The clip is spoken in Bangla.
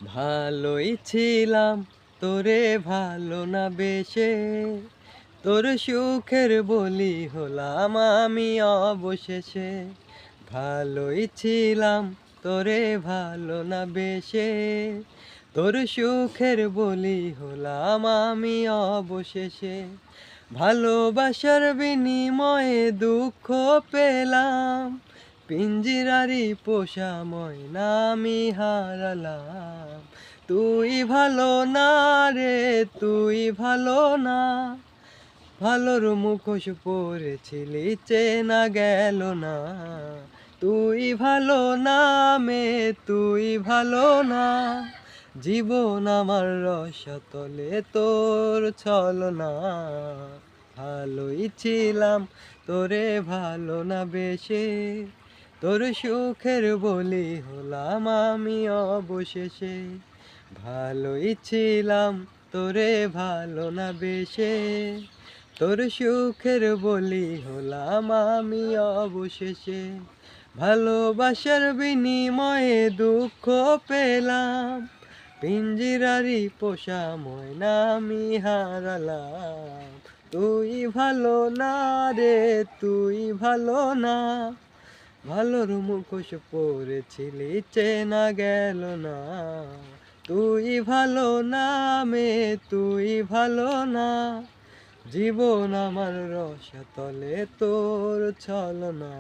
ভালোই ছিলাম তোরে ভালো না বেশে, তোর সুখের বলি হলাম আমি অবশেষে। ভালোই ছিলাম তোরে ভালো না বেশে, তোর সুখের বলি হলাম আমি অবশেষে। ভালোবাসার বিনিময়ে দুঃখ পেলাম, পিঞ্জিরারি পোষা ময়না আমি হারালাম। তুই ভালো না রে, তুই ভালো না, ভালোর মুখোশ পরেছিলি চেনা গেল না। তুই ভালো না মে, তুই ভালো না, জীবন আমার রসতলে তোর ছলনা। ভালোই ছিলাম তোরে ভালো না বেশে, তোর সুখের বলি হলাম আমি অবশেষে। ভালোই ছিলাম তোরে ভালো না বেশে, তোর সুখের বলি হলাম আমি অবশেষে। ভালোবাসার বিনিময়ে দুঃখ পেলাম, পিঞ্জিরারি পোষা ময়না আমি হারালাম। তুই ভালো না রে, তুই ভালো না, ভালোর মুখোশ পরেছিলি চেনা গেল না। তুই ভালো না মে, তুই ভালো না, জীবন আমার রসতলে তোর ছলনা।